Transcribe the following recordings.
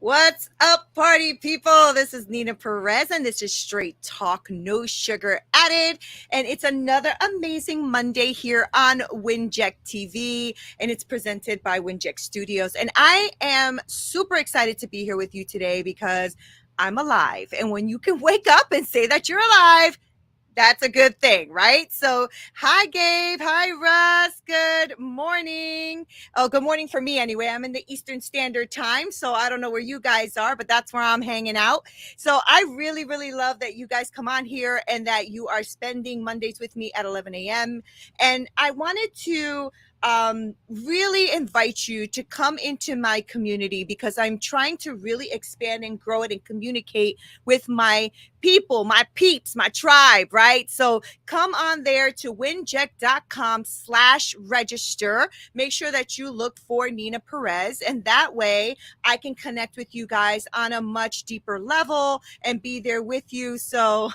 What's up, party people? This is Neena Perez, and this is Straight Talk, no sugar added. And it's another amazing Monday here on WINJECT TV, and it's presented by WINJECT Studios. And I am super excited to be here with you today because I'm alive. And when you can wake up and say that you're alive, that's a good thing, right? So, hi, Gabe. Hi, Russ. Good morning. Oh, good morning for me anyway. I'm in the Eastern Standard Time, so I don't know where you guys are, but that's where I'm hanging out. So, I really, really love that you guys come on here and that you are spending Mondays with me at 11 a.m. And I wanted to really invite you to come into my community because I'm trying to really expand and grow it and communicate with my people, my peeps, my tribe, right? So come on there to winject.com/register. Make sure that you look for Neena Perez, and that way I can connect with you guys on a much deeper level and be there with you. So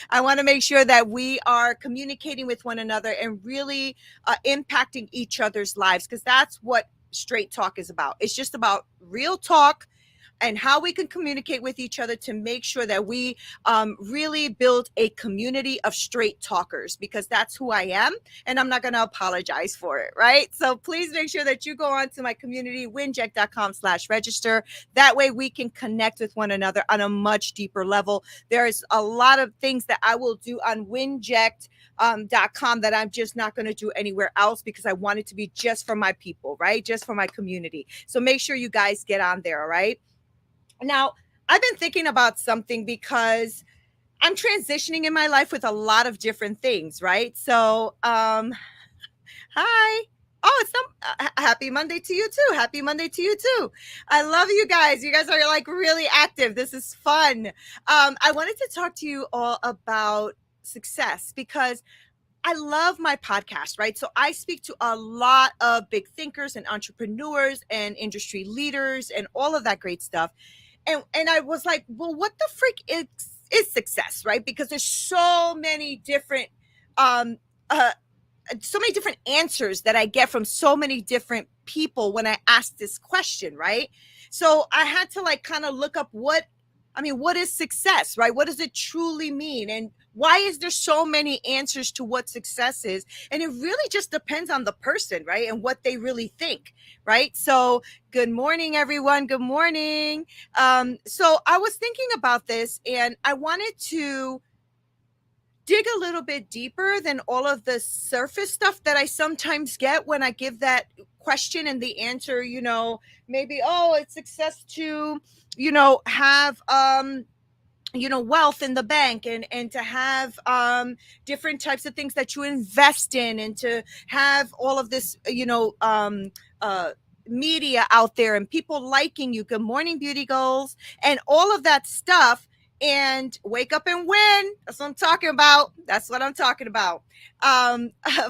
I want to make sure that we are communicating with one another and really impacting each other's lives, because that's what Straight Talk is about. It's just about real talk and how we can communicate with each other to make sure that we really build a community of straight talkers, because that's who I am, and I'm not going to apologize for it, right? So please make sure that you go on to my community, winject.com/register. That way we can connect with one another on a much deeper level. There's a lot of things that I will do on winject.com that I'm just not going to do anywhere else, because I want it to be just for my people, right? Just for my community. So make sure you guys get on there, all right? Now, I've been thinking about something because I'm transitioning in my life with a lot of different things, right? So, hi. Oh, it's happy Monday to you too. Happy Monday to you too. I love you guys. You guys are like really active. This is fun. I wanted to talk to you all about success because I love my podcast, right? So I speak to a lot of big thinkers and entrepreneurs and industry leaders and all of that great stuff. And I was like, well, what the freak is success, right? Because there's so many different answers that I get from so many different people when I ask this question, right? So I had to like kind of look up what is success, right? What does it truly mean? And why is there so many answers to what success is? And it really just depends on the person, right? And what they really think, right? So good morning, everyone. Good morning. So I was thinking about this, and I wanted to dig a little bit deeper than all of the surface stuff that I sometimes get when I give that question, and the answer, maybe, oh, it's success to, have, wealth in the bank, and to have different types of things that you invest in, and to have all of this, media out there and people liking you. Good morning, beauty goals, and all of that stuff. And wake up and win. That's what I'm talking about.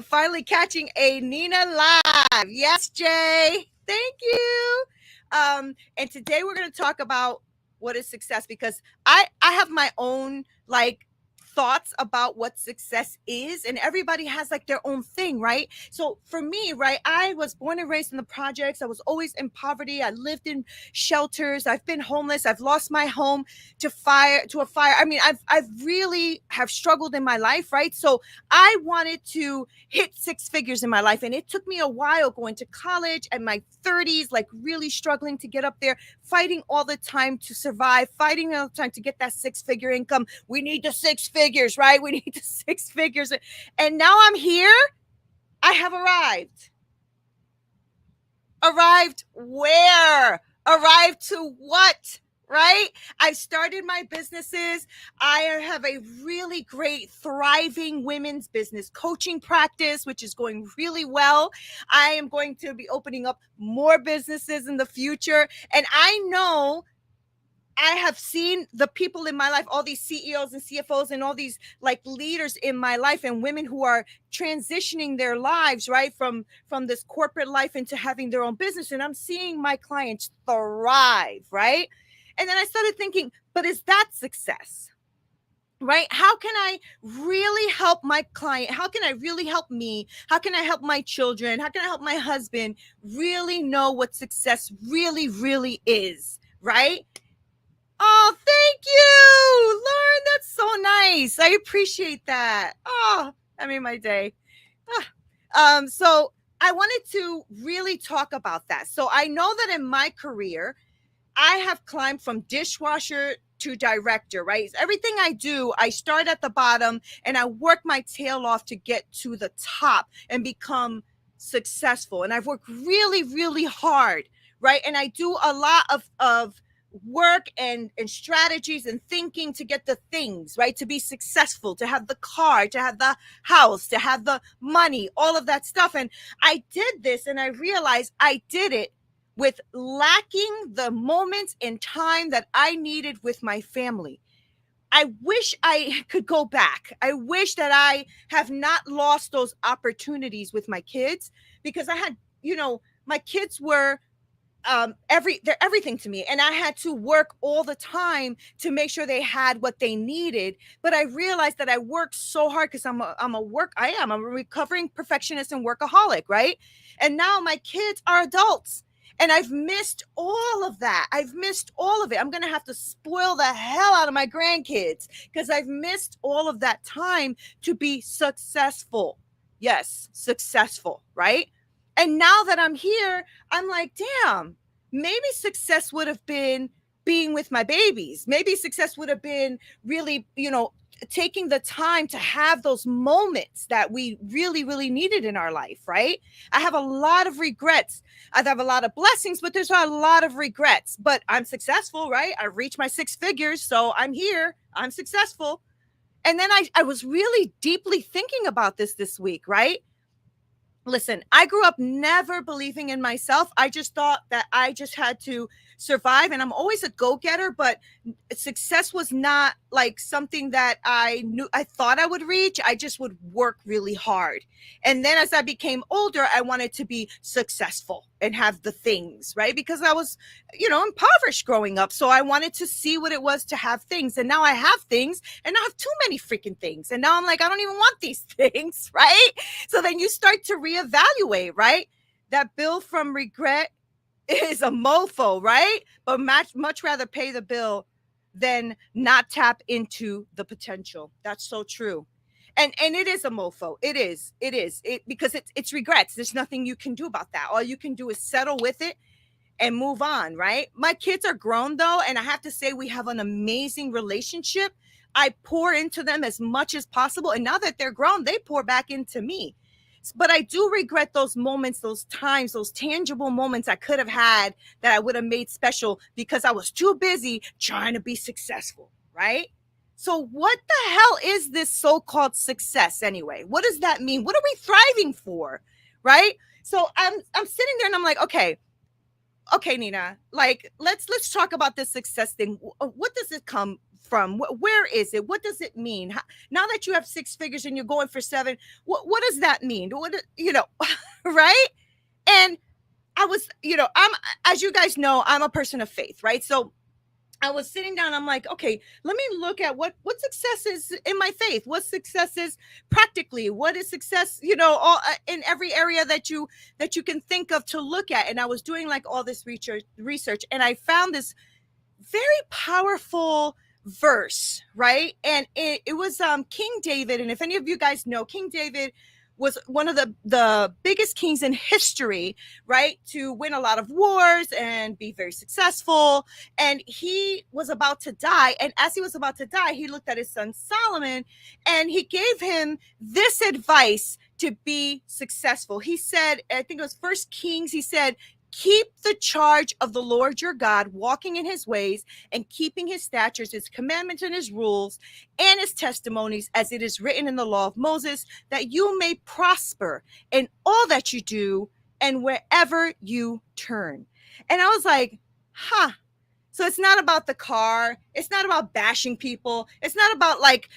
Finally catching a Neena live. Yes, Jay. Thank you. And today we're going to talk about what is success, because I have my own thoughts about what success is, and everybody has their own thing, right? So for me, right, I was born and raised in the projects. I was always in poverty. I lived in shelters. I've been homeless. I've lost my home to a fire. I've really have struggled in my life, right? So I wanted to hit six figures in my life, and it took me a while going to college at my 30s, really struggling to get up there, fighting all the time to survive, fighting all the time to get that six-figure income. We need the six figures, right? We need the six figures. And now I'm here. I have arrived. Arrived where? Arrived to what? Right? I've started my businesses. I have a really great, thriving women's business coaching practice, which is going really well. I am going to be opening up more businesses in the future. And I know I have seen the people in my life, all these CEOs and CFOs and all these leaders in my life, and women who are transitioning their lives, right, from this corporate life into having their own business. And I'm seeing my clients thrive, right? And then I started thinking, but is that success? Right? How can I really help my client? How can I really help me? How can I help my children? How can I help my husband really know what success really, really is? right? Oh, thank you, Lauren. That's so nice. I appreciate that. Oh, that made my day. So I wanted to really talk about that. So I know that in my career, I have climbed from dishwasher to director, right? Everything I do, I start at the bottom and I work my tail off to get to the top and become successful. And I've worked really, really hard, right? And I do a lot of work and strategies and thinking to get the things, right? To be successful, to have the car, to have the house, to have the money, all of that stuff. And I did this and I realized I did it with lacking the moments in time that I needed with my family. I wish I could go back. I wish that I have not lost those opportunities with my kids, because I had, my kids were they're everything to me, and I had to work all the time to make sure they had what they needed. But I realized that I worked so hard because I'm a recovering perfectionist and workaholic, right? And now my kids are adults and I've missed all of that. I've missed all of it. I'm going to have to spoil the hell out of my grandkids because I've missed all of that time to be successful. Yes, successful, right? And now that I'm here, I'm like, damn, maybe success would have been being with my babies. Maybe success would have been really, taking the time to have those moments that we really, really needed in our life, right? I have a lot of regrets. I have a lot of blessings, but there's a lot of regrets. But I'm successful, right? I reached my 6 figures, so I'm here. I'm successful. And then I was really deeply thinking about this week, right? Listen, I grew up never believing in myself. I just thought that I just had to survive, and I'm always a go-getter, but success was not like something that I thought I would reach. I just would work really hard. And then as I became older, I wanted to be successful and have the things, right? Because I was, impoverished growing up. So I wanted to see what it was to have things. And now I have things, and I have too many freaking things. And now I'm like, I don't even want these things, right? So then you start to reevaluate, right? That bill from regret is a mofo, right? But much rather pay the bill than not tap into the potential. That's so true. And it is a mofo. It is because it's regrets. There's nothing you can do about that. All you can do is settle with it and move on, right? My kids are grown though, and I have to say we have an amazing relationship. I pour into them as much as possible, and now that they're grown, they pour back into me. But I do regret those moments, those times, those tangible moments I could have had that I would have made special because I was too busy trying to be successful, right? So what the hell is this so-called success anyway? What does that mean? What are we thriving for, right? So I'm sitting there and I'm like, okay, Neena, like let's talk about this success thing. What does it come from? Where is it? What does it mean? Now that you have 6 figures and you're going for 7, what does that mean? Right? And I was, I'm, as you guys know, I'm a person of faith, right? So I was sitting down. I'm like, okay, let me look at what success is in my faith. What success is practically? What is success? All in every area that you can think of to look at. And I was doing like all this research, and I found this very powerful verse, right? And it was King David. And if any of you guys know, King David was one of the biggest kings in history, right? To win a lot of wars and be very successful. And he was about to die. And as he was about to die, he looked at his son Solomon and he gave him this advice to be successful. He said, I think it was First Kings, he said, keep the charge of the Lord your God, walking in his ways and keeping his statutes, his commandments and his rules and his testimonies, as it is written in the law of Moses, that you may prosper in all that you do and wherever you turn. And I was like, so it's not about the car. It's not about bashing people. It's not about like,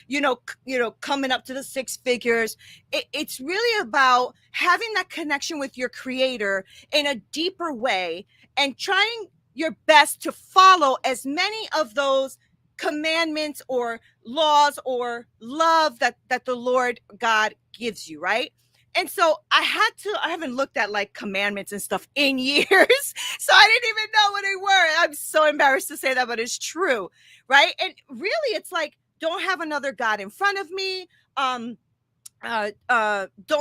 coming up to the 6 figures. It's really about having that connection with your creator in a deeper way and trying your best to follow as many of those commandments or laws or love that the Lord God gives you, right? And so I haven't looked at like commandments and stuff in years. So I didn't even know what they were. I'm so embarrassed to say that, but it's true. Right. And really, it's like, don't have another God in front of me. Don't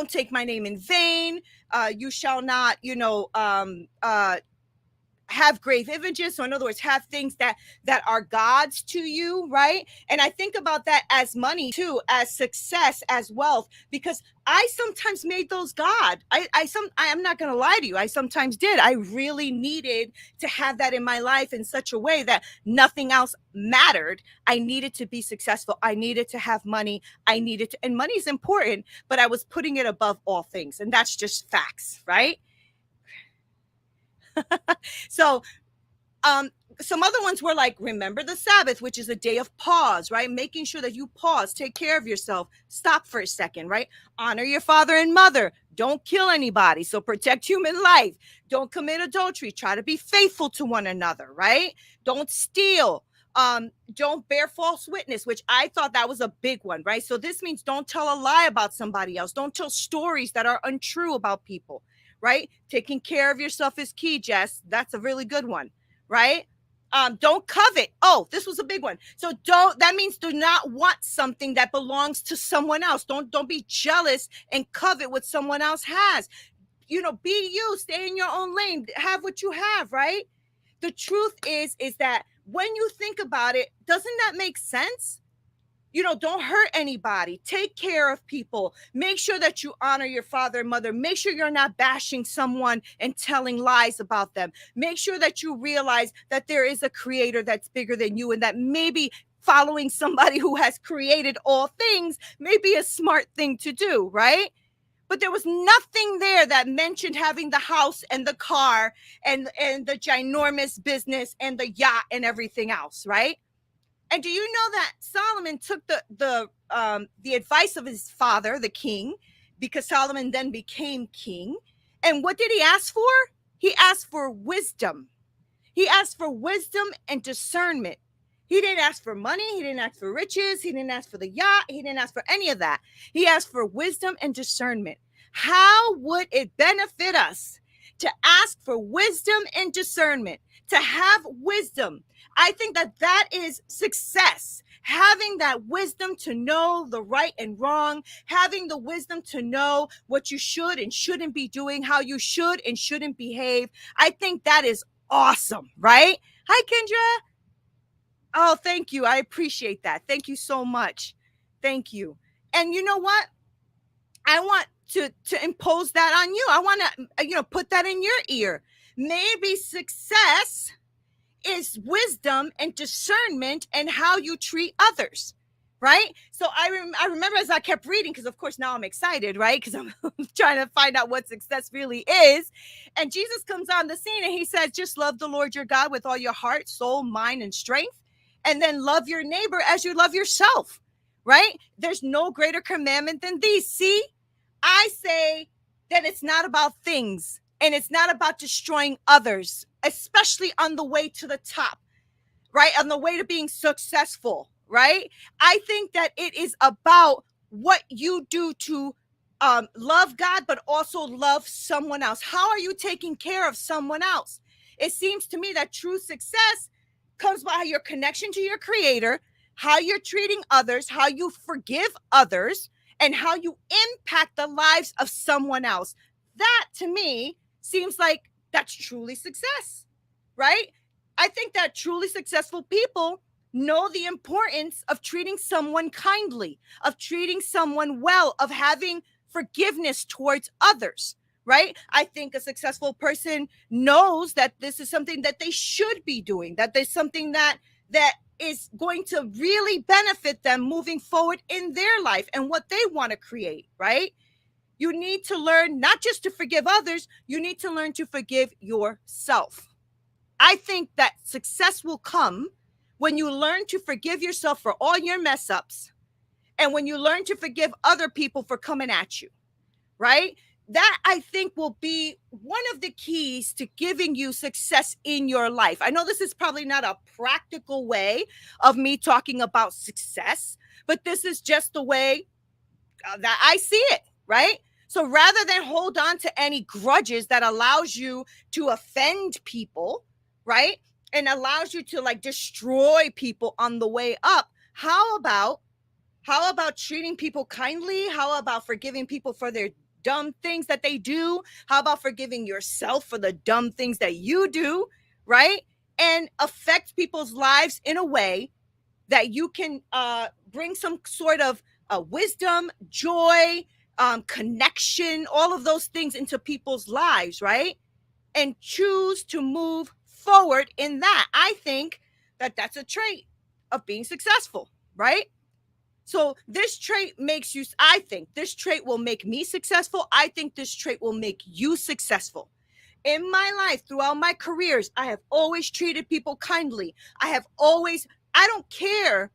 take my name in vain. You shall not, have grave images. So in other words, have things that are gods to you, right? And I think about that as money too, as success, as wealth, because I sometimes made those God. I am not going to lie to you, I sometimes did. I really needed to have that in my life in such a way that nothing else mattered. I needed to be successful, I needed to have money, and money is important, but I was putting it above all things, and that's just facts, right? So um some other ones were like, remember the Sabbath, which is a day of pause, right? Making sure that you pause, take care of yourself, stop for a second, right? Honor your father and mother, don't kill anybody, so protect human life, don't commit adultery, try to be faithful to one another, right? Don't steal, don't bear false witness, which I thought that was a big one, right? So this means don't tell a lie about somebody else, don't tell stories that are untrue about people, right? Taking care of yourself is key, Jess. That's a really good one, right? Don't covet. Oh, this was a big one. So that means do not want something that belongs to someone else. Don't be jealous and covet what someone else has. Be you, stay in your own lane, have what you have, right? The truth is that when you think about it, doesn't that make sense? Don't hurt anybody, take care of people, make sure that you honor your father and mother, make sure you're not bashing someone and telling lies about them, make sure that you realize that there is a creator that's bigger than you, and that maybe following somebody who has created all things may be a smart thing to do, right? But there was nothing there that mentioned having the house and the car and the ginormous business and the yacht and everything else, right? And do you know that Solomon took the advice of his father, the king, because Solomon then became king. And what did he ask for? He asked for wisdom. He asked for wisdom and discernment. He didn't ask for money. He didn't ask for riches. He didn't ask for the yacht. He didn't ask for any of that. He asked for wisdom and discernment. How would it benefit us to ask for wisdom and discernment, to have wisdom? I think that is success. Having that wisdom to know the right and wrong, having the wisdom to know what you should and shouldn't be doing, how you should and shouldn't behave. I think that is awesome, right? Hi, Kendra. Oh, thank you. I appreciate that. Thank you so much. Thank you. And you know what? I want to impose that on you. I want to, put that in your ear. Maybe success is wisdom and discernment and how you treat others, right? So I remember as I kept reading, because of course now I'm excited, right? Because I'm trying to find out what success really is. And Jesus comes on the scene and he says, just love the Lord your God with all your heart, soul, mind, and strength. And then love your neighbor as you love yourself, right? There's no greater commandment than these. See, I say that it's not about things and it's not about destroying others, especially on the way to the top, right? On the way to being successful, right? I think that it is about what you do to love God, but also love someone else. How are you taking care of someone else? It seems to me that true success comes by your connection to your creator, how you're treating others, how you forgive others, and how you impact the lives of someone else. That to me seems like that's truly success, right? I think that truly successful people know the importance of treating someone kindly, of treating someone well, of having forgiveness towards others, right? I think a successful person knows that this is something that they should be doing, that there's something that is going to really benefit them moving forward in their life and what they want to create, right? You need to learn not just to forgive others, you need to learn to forgive yourself. I think that success will come when you learn to forgive yourself for all your mess ups and when you learn to forgive other people for coming at you, right? That I think will be one of the keys to giving you success in your life. I know this is probably not a practical way of me talking about success, but this is just the way that I see it, right? So rather than hold on to any grudges that allows you to offend people, right? And allows you to like destroy people on the way up, how about treating people kindly? How about forgiving people for their dumb things that they do? How about forgiving yourself for the dumb things that you do, right? And affect people's lives in a way that you can bring some sort of wisdom, joy, connection, all of those things into people's lives, right? And choose to move forward in that. I think that that's a trait of being successful, right? So this trait makes you, I think this trait will make me successful. I think this trait will make you successful. In my life, throughout my careers, I have always treated people kindly. I don't care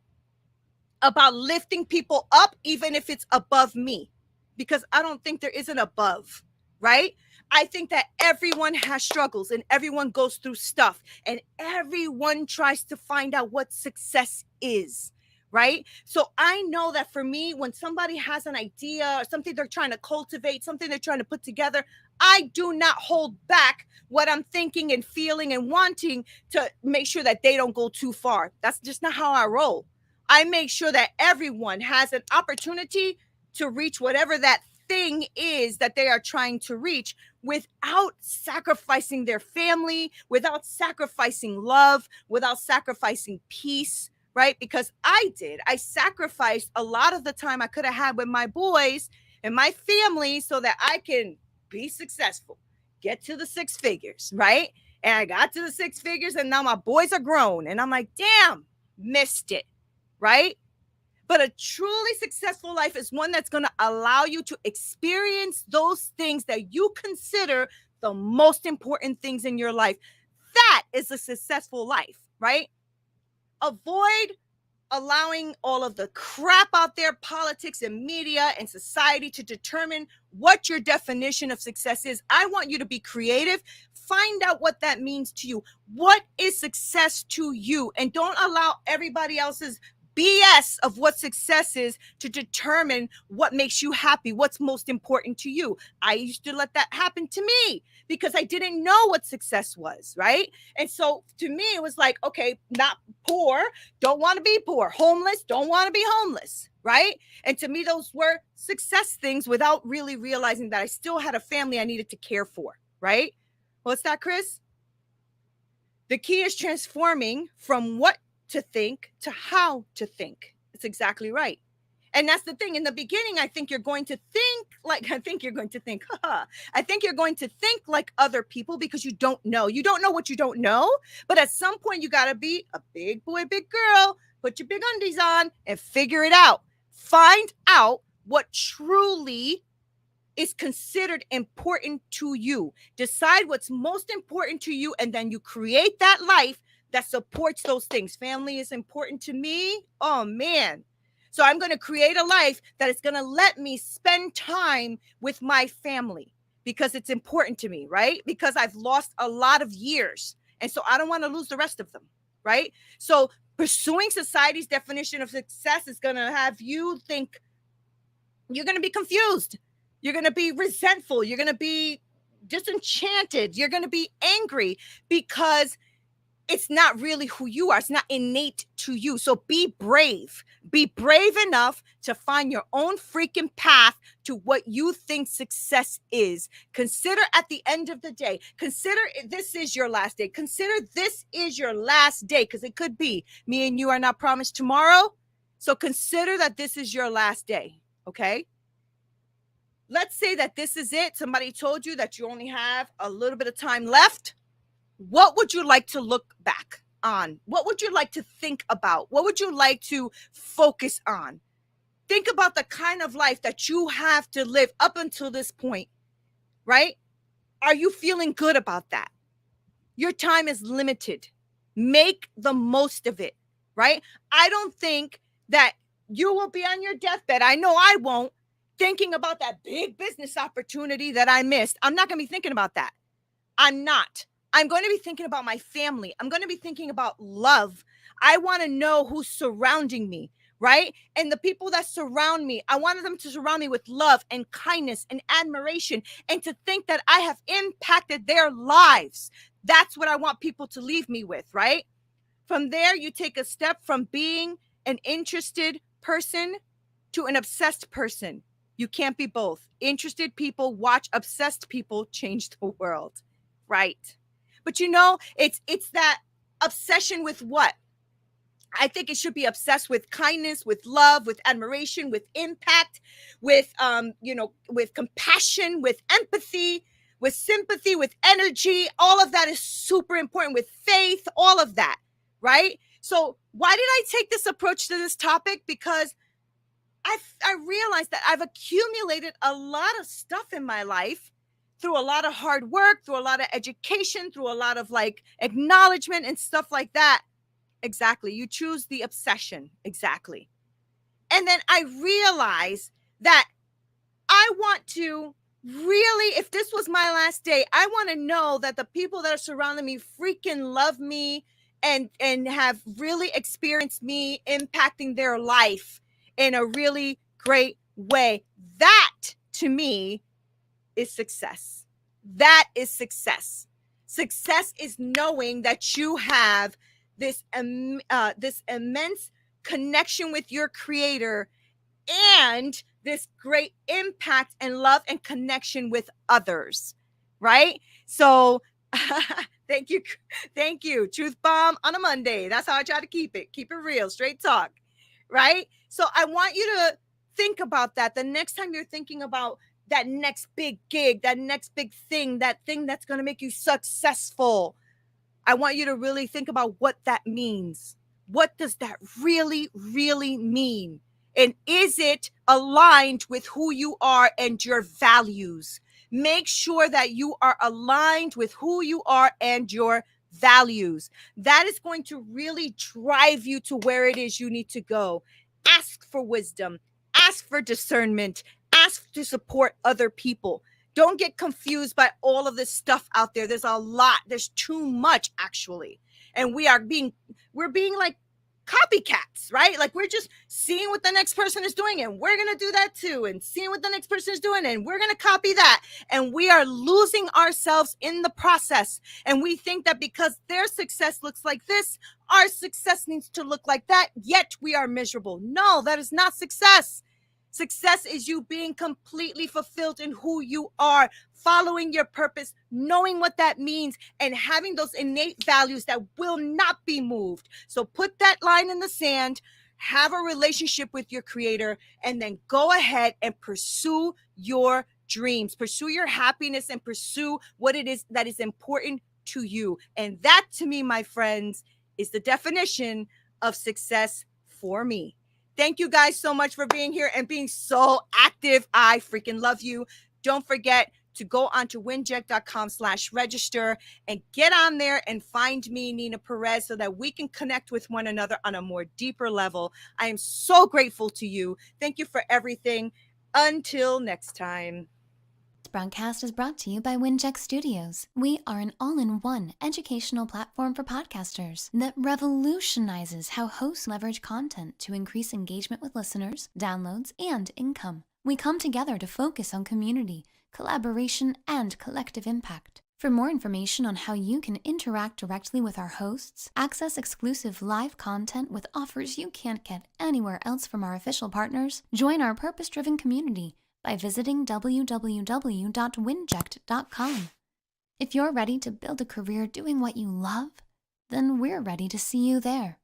about lifting people up, even if it's above me, because I don't think there is an above, right? I think that everyone has struggles and everyone goes through stuff and everyone tries to find out what success is, right? So I know that for me, when somebody has an idea or something they're trying to cultivate, something they're trying to put together, I do not hold back what I'm thinking and feeling and wanting to make sure that they don't go too far. That's just not how I roll. I make sure that everyone has an opportunity to reach whatever that thing is that they are trying to reach without sacrificing their family, without sacrificing love, without sacrificing peace, right? Because I sacrificed a lot of the time I could have had with my boys and my family so that I can be successful, get to the six figures, right? And I got to the six figures and now my boys are grown and I'm like, damn, missed it, right? But a truly successful life is one that's going to allow you to experience those things that you consider the most important things in your life. That is a successful life, right? Avoid allowing all of the crap out there, politics and media and society, to determine what your definition of success is. I want you to be creative. Find out what that means to you. What is success to you? And don't allow everybody else's BS of what success is to determine what makes you happy, what's most important to you. I used to let that happen to me because I didn't know what success was, right? And so to me, it was like, okay, not poor, don't want to be poor, homeless, don't want to be homeless, right? And to me, those were success things without really realizing that I still had a family I needed to care for, right? What's that, Chris? The key is transforming from what to think to how to think. It's exactly right. And that's the thing. In the beginning, I think you're going to think like other people because you don't know. You don't know what you don't know. But at some point, you got to be a big boy, big girl, put your big undies on and figure it out. Find out what truly is considered important to you. Decide what's most important to you, and then you create that life that supports those things. Family is important to me. Oh, man. So I'm going to create a life that is going to let me spend time with my family because it's important to me, right? Because I've lost a lot of years. And so I don't want to lose the rest of them, right? So pursuing society's definition of success is going to have you think you're going to be confused. You're going to be resentful. You're going to be disenchanted. You're going to be angry because it's not really who you are. It's not innate to you. So be brave. Be brave enough to find your own freaking path to what you think success is. Consider at the end of the day, consider this is your last day. Consider this is your last day because it could be. Me and you are not promised tomorrow. So consider that this is your last day. Okay? Let's say that this is it. Somebody told you that you only have a little bit of time left. What would you like to look back on? What would you like to think about? What would you like to focus on? Think about the kind of life that you have to live up until this point, right? Are you feeling good about that? Your time is limited. Make the most of it, right? I don't think that you will be on your deathbed. I know I won't. Thinking about that big business opportunity that I missed. I'm not going to be thinking about that. I'm not. I'm going to be thinking about my family. I'm going to be thinking about love. I want to know who's surrounding me, right? And the people that surround me, I wanted them to surround me with love and kindness and admiration, and to think that I have impacted their lives. That's what I want people to leave me with, right? From there, you take a step from being an interested person to an obsessed person. You can't be both. Interested people watch obsessed people change the world, right? But it's that obsession with what? I think it should be obsessed with kindness, with love, with admiration, with impact, with with compassion, with empathy, with sympathy, with energy. All of that is super important, with faith, all of that, right? So why did I take this approach to this topic? Because I realized that I've accumulated a lot of stuff in my life through a lot of hard work, through a lot of education, through a lot of like acknowledgement and stuff like that. Exactly. You choose the obsession. Exactly. And then I realize that I want to really, if this was my last day, I want to know that the people that are surrounding me freaking love me and have really experienced me impacting their life in a really great way. That to me is success. That is success. Success is knowing that you have this immense connection with your creator and this great impact and love and connection with others, right? So thank you truth bomb on a Monday. That's how I try to keep it real, straight talk, right? So I want you to think about that the next time you're thinking about that next big gig, that next big thing, that thing that's going to make you successful. I want you to really think about what that means. What does that really, really mean? And is it aligned with who you are and your values? Make sure that you are aligned with who you are and your values. That is going to really drive you to where it is you need to go. Ask for wisdom, ask for discernment, ask to support other people. Don't get confused by all of this stuff out there. There's a lot. There's too much, actually. And we're being like copycats, right? Like we're just seeing what the next person is doing and we're going to do that too, and seeing what the next person is doing and we're going to copy that. And we are losing ourselves in the process. And we think that because their success looks like this, our success needs to look like that, yet we are miserable. No, that is not success. Success is you being completely fulfilled in who you are, following your purpose, knowing what that means, and having those innate values that will not be moved. So put that line in the sand, have a relationship with your creator, and then go ahead and pursue your dreams, pursue your happiness, and pursue what it is that is important to you. And that, to me, my friends, is the definition of success for me. Thank you guys so much for being here and being so active. I freaking love you. Don't forget to go onto winject.com/register and get on there and find me, Neena Perez, so that we can connect with one another on a more deeper level. I am so grateful to you. Thank you for everything. Until next time. This broadcast is brought to you by WINJECT Studios. We are an all-in-one educational platform for podcasters that revolutionizes how hosts leverage content to increase engagement with listeners, downloads, and income. We come together to focus on community, collaboration, and collective impact. For more information on how you can interact directly with our hosts, access exclusive live content with offers you can't get anywhere else from our official partners, join our purpose-driven community by visiting www.winject.com. If you're ready to build a career doing what you love, then we're ready to see you there.